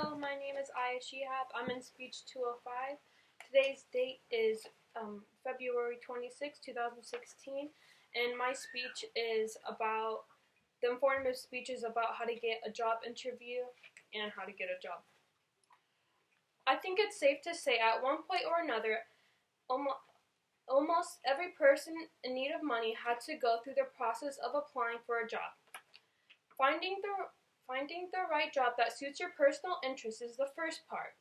Hello, my name is Ayah Chehab. I'm in speech 205. Today's date is February 26, 2016, and my speech is about, the informative speech is about how to get a job interview and how to get a job. I think it's safe to say at one point or another, almost every person in need of money had to go through the process of applying for a job. Finding the right job that suits your personal interests is the first part.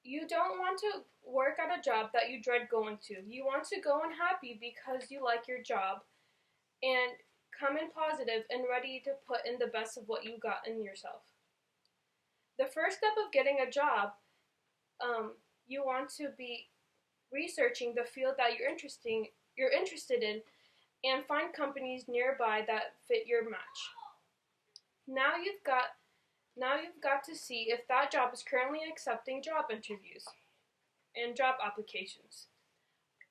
You don't want to work at a job that you dread going to. You want to go in happy because you like your job and come in positive and ready to put in the best of what you got in yourself. The first step of getting a job, you want to be researching the field that you're interested in and find companies nearby that fit your match. Now you've got to see if that job is currently accepting job interviews and job applications,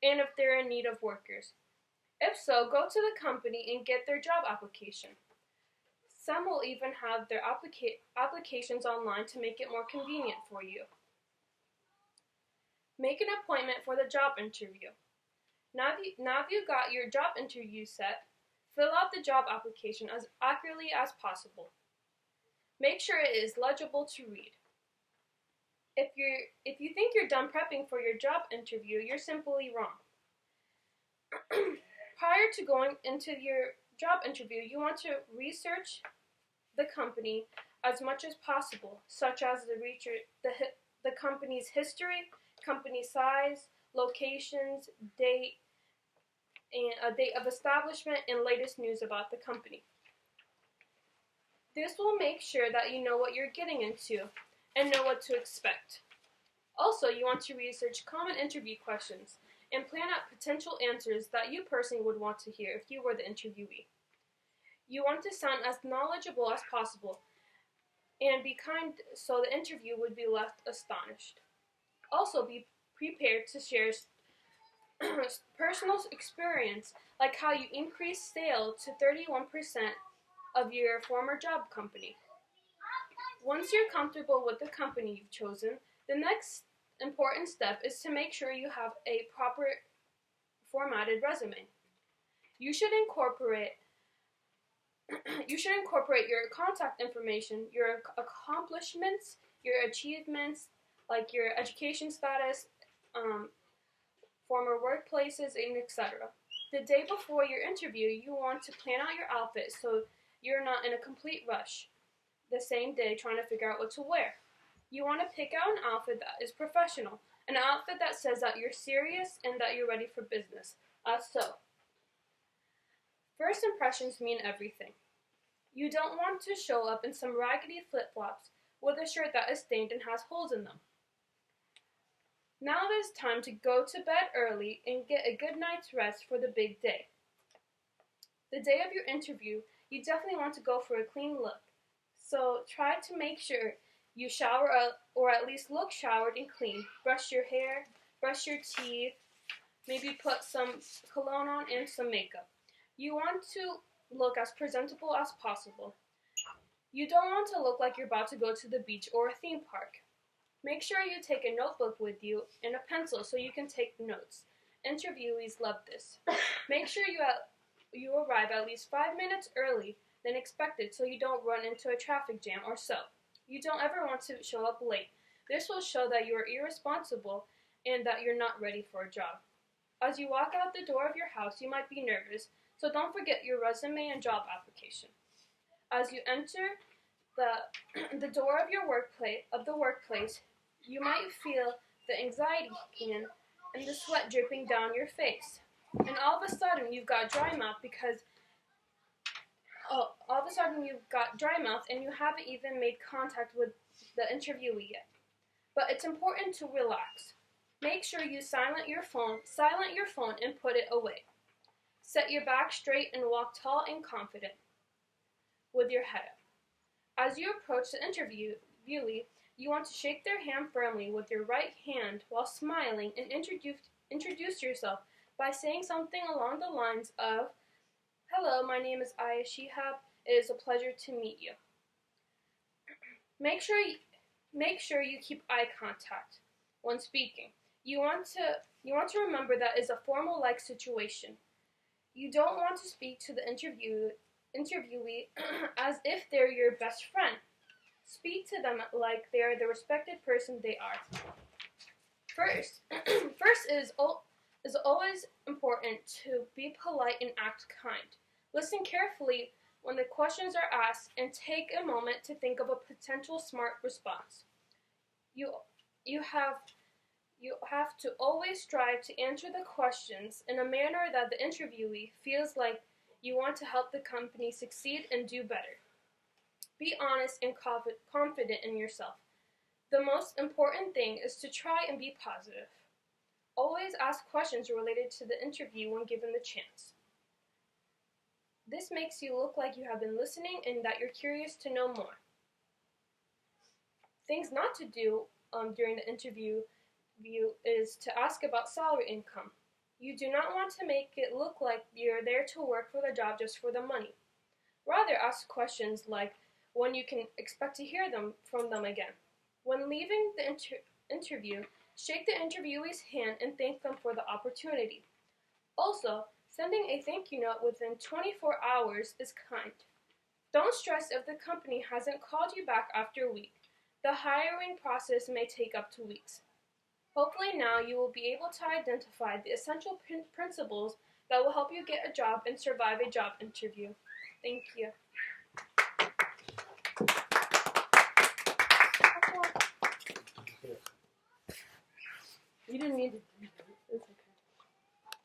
and if they're in need of workers. If so, go to the company and get their job application. Some will even have their applications online to make it more convenient for you. Make an appointment for the job interview. Now that you've got your job interview set, fill out the job application as accurately as possible. Make sure it is legible to read. If you think you're done prepping for your job interview, you're simply wrong. Prior to going into your job interview, you want to research the company as much as possible, such as the company's history, company size, locations, date, and a date of establishment, and latest news about the company. This will make sure that you know what you're getting into and know what to expect. Also, you want to research common interview questions and plan out potential answers that you personally would want to hear if you were the interviewee. You want to sound as knowledgeable as possible and be kind so the interview would be left astonished. Also, be prepared to share personal experience, like how you increased sales to 31% of your former job company. Once you're comfortable with the company you've chosen, the next important step is to make sure you have a proper formatted resume. You should incorporate your contact information, your accomplishments, your achievements, like your education status, former workplaces, and etc. The day before your interview, you want to plan out your outfit so you're not in a complete rush the same day trying to figure out what to wear. You want to pick out an outfit that is professional, an outfit that says that you're serious and that you're ready for business. So, first impressions mean everything. You don't want to show up in some raggedy flip-flops with a shirt that is stained and has holes in them. Now it is time to go to bed early and get a good night's rest for the big day. The day of your interview, you definitely want to go for a clean look. So try to make sure you shower or at least look showered and clean. Brush your hair, brush your teeth, maybe put some cologne on and some makeup. You want to look as presentable as possible. You don't want to look like you're about to go to the beach or a theme park. Make sure you take a notebook with you and a pencil so you can take notes. Interviewees love this. Make sure you arrive at least 5 minutes early than expected so you don't run into a traffic jam or so. You don't ever want to show up late. This will show that you are irresponsible and that you're not ready for a job. As you walk out the door of your house, you might be nervous, so don't forget your resume and job application. As you enter the door of the workplace, you might feel the anxiety kicking in and the sweat dripping down your face. And all of a sudden you've got dry mouth and you haven't even made contact with the interviewee yet. But it's important to relax. Make sure you silent your phone and put it away. Set your back straight and walk tall and confident with your head up. As you approach the interviewee, you want to shake their hand firmly with your right hand while smiling and introduce yourself by saying something along the lines of, "Hello, my name is Ayah Chehab. It is a pleasure to meet you." Make sure you keep eye contact when speaking. You want to remember that is a formal-like situation. You don't want to speak to the interviewee as if they're your best friend. Speak to them like they are the respected person they are. First is always important to be polite and act kind. Listen carefully when the questions are asked and take a moment to think of a potential smart response. You have to always strive to answer the questions in a manner that the interviewee feels like you want to help the company succeed and do better. Be honest and confident in yourself. The most important thing is to try and be positive. Always ask questions related to the interview when given the chance. This makes you look like you have been listening and that you're curious to know more. Things not to do during the interview is to ask about salary income. You do not want to make it look like you're there to work for the job just for the money. Rather, ask questions like when you can expect to hear from them again. When leaving the interview, shake the interviewee's hand and thank them for the opportunity. Also, sending a thank you note within 24 hours is kind. Don't stress if the company hasn't called you back after a week. The hiring process may take up to weeks. Hopefully now you will be able to identify the essential principles that will help you get a job and survive a job interview. Thank you. You didn't need to.